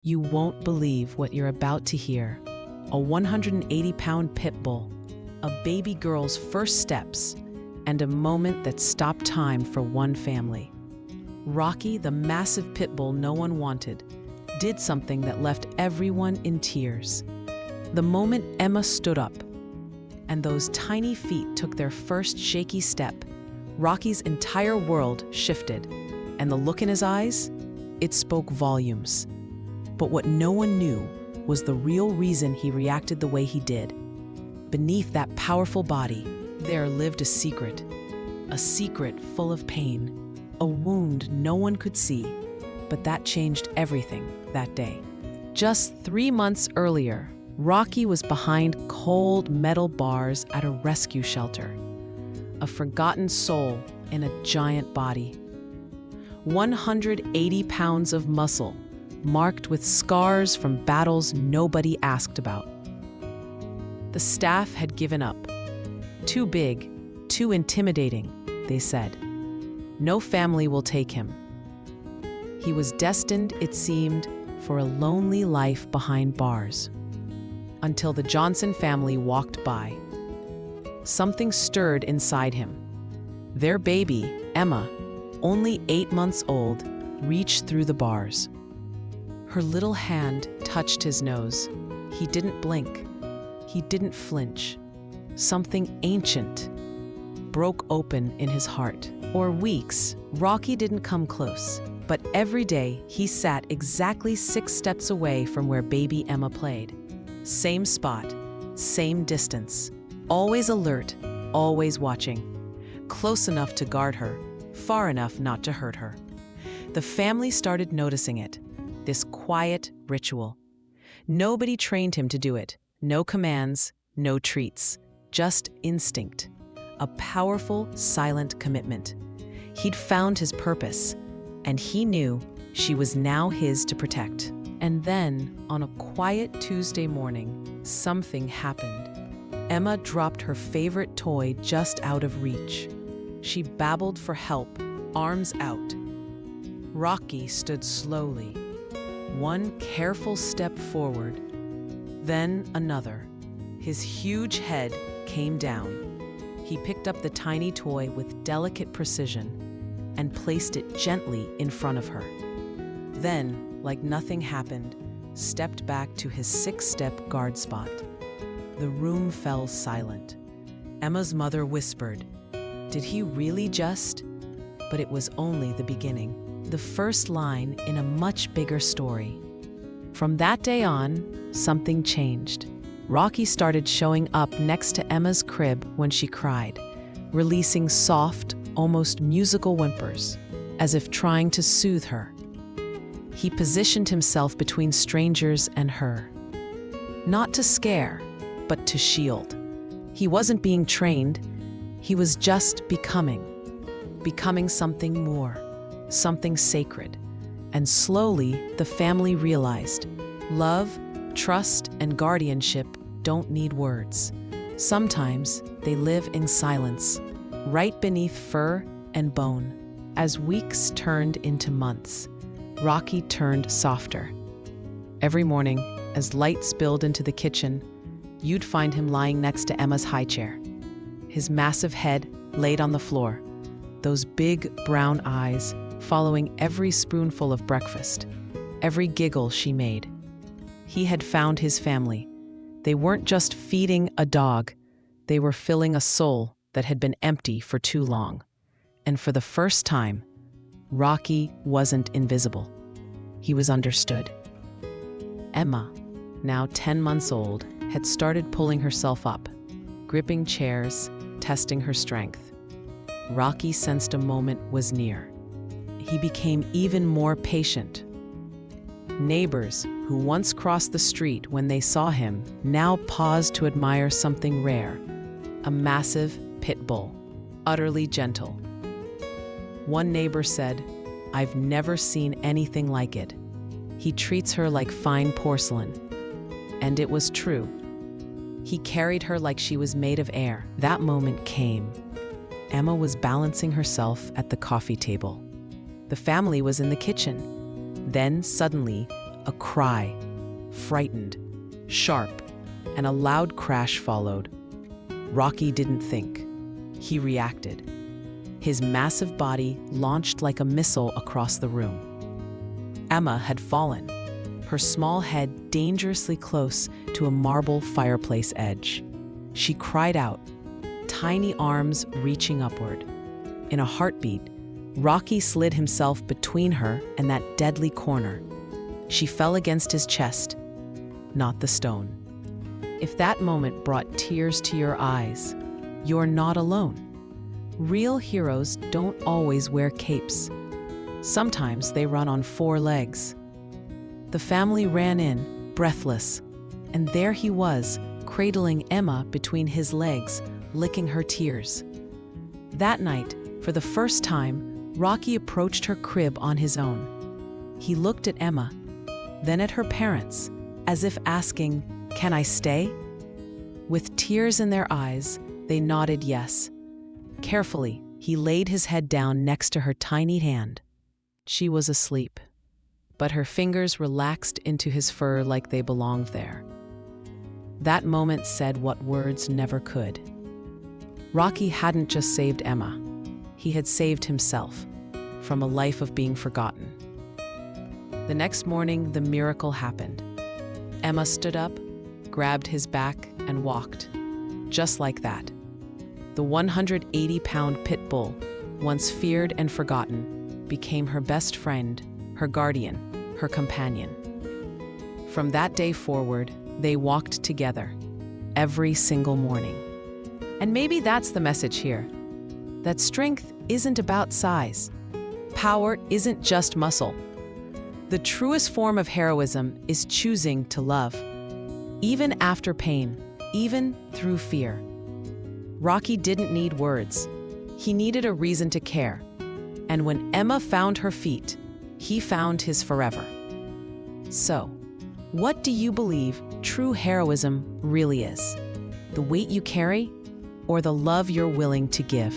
You won't believe what you're about to hear. A 180-pound Pitbull, a baby girl's first steps, and a moment that stopped time for one family. Rocky, the massive Pitbull no one wanted, did something that left everyone in tears. The moment Emma stood up, and those tiny feet took their first shaky step, Rocky's entire world shifted, and the look in his eyes, it spoke volumes. But what no one knew was the real reason he reacted the way he did. Beneath that powerful body, there lived a secret full of pain, a wound no one could see, but that changed everything that day. Just 3 months earlier, Rocky was behind cold metal bars at a rescue shelter, a forgotten soul in a giant body. 180 pounds of muscle, marked with scars from battles nobody asked about. The staff had given up. Too big, too intimidating, they said. No family will take him. He was destined, it seemed, for a lonely life behind bars. Until the Johnson family walked by. Something stirred inside him. Their baby, Emma, only 8 months old, reached through the bars. Her little hand touched his nose. He didn't blink. He didn't flinch. Something ancient broke open in his heart. For weeks, Rocky didn't come close, but every day he sat exactly 6 steps away from where baby Emma played. Same spot, same distance, always alert, always watching. Close enough to guard her, far enough not to hurt her. The family started noticing it. This quiet ritual. Nobody trained him to do it. No commands, no treats, just instinct. A powerful, silent commitment. He'd found his purpose, and he knew she was now his to protect. And then, on a quiet Tuesday morning, something happened. Emma dropped her favorite toy just out of reach. She babbled for help, arms out. Rocky stood slowly. One careful step forward, then another. His huge head came down. He picked up the tiny toy with delicate precision and placed it gently in front of her. Then, like nothing happened, stepped back to his 6-step guard spot. The room fell silent. Emma's mother whispered, "Did he really just?" But it was only the beginning. The first line in a much bigger story. From that day on, something changed. Rocky started showing up next to Emma's crib when she cried, releasing soft, almost musical whimpers, as if trying to soothe her. He positioned himself between strangers and her. Not to scare, but to shield. He wasn't being trained, he was just becoming something more. Something sacred. And slowly, the family realized, love, trust, and guardianship don't need words. Sometimes they live in silence, right beneath fur and bone. As weeks turned into months, Rocky turned softer. Every morning, as light spilled into the kitchen, you'd find him lying next to Emma's high chair. His massive head laid on the floor, those big brown eyes following every spoonful of breakfast, every giggle she made. He had found his family. They weren't just feeding a dog, they were filling a soul that had been empty for too long. And for the first time, Rocky wasn't invisible. He was understood. Emma, now 10 months old, had started pulling herself up, gripping chairs, testing her strength. Rocky sensed a moment was near. He became even more patient. Neighbors who once crossed the street when they saw him now paused to admire something rare, a massive pit bull, utterly gentle. One neighbor said, "I've never seen anything like it. He treats her like fine porcelain." And it was true. He carried her like she was made of air. That moment came. Emma was balancing herself at the coffee table. The family was in the kitchen. Then, suddenly, a cry, frightened, sharp, and a loud crash followed. Rocky didn't think. He reacted. His massive body launched like a missile across the room. Emma had fallen, her small head dangerously close to a marble fireplace edge. She cried out, tiny arms reaching upward. In a heartbeat, Rocky slid himself between her and that deadly corner. She fell against his chest, not the stone. If that moment brought tears to your eyes, you're not alone. Real heroes don't always wear capes. Sometimes they run on 4 legs. The family ran in, breathless, and there he was, cradling Emma between his legs, licking her tears. That night, for the first time, Rocky approached her crib on his own. He looked at Emma, then at her parents, as if asking, "Can I stay?" With tears in their eyes, they nodded yes. Carefully, he laid his head down next to her tiny hand. She was asleep, but her fingers relaxed into his fur like they belonged there. That moment said what words never could. Rocky hadn't just saved Emma. He had saved himself from a life of being forgotten. The next morning, the miracle happened. Emma stood up, grabbed his back, and walked. Just like that. The 180-pound Pitbull, once feared and forgotten, became her best friend, her guardian, her companion. From that day forward, they walked together, every single morning. And maybe that's the message here, that strength isn't about size. Power isn't just muscle. The truest form of heroism is choosing to love, even after pain, even through fear. Rocky didn't need words. He needed a reason to care. And when Emma found her feet, he found his forever. So, what do you believe true heroism really is? The weight you carry, or the love you're willing to give?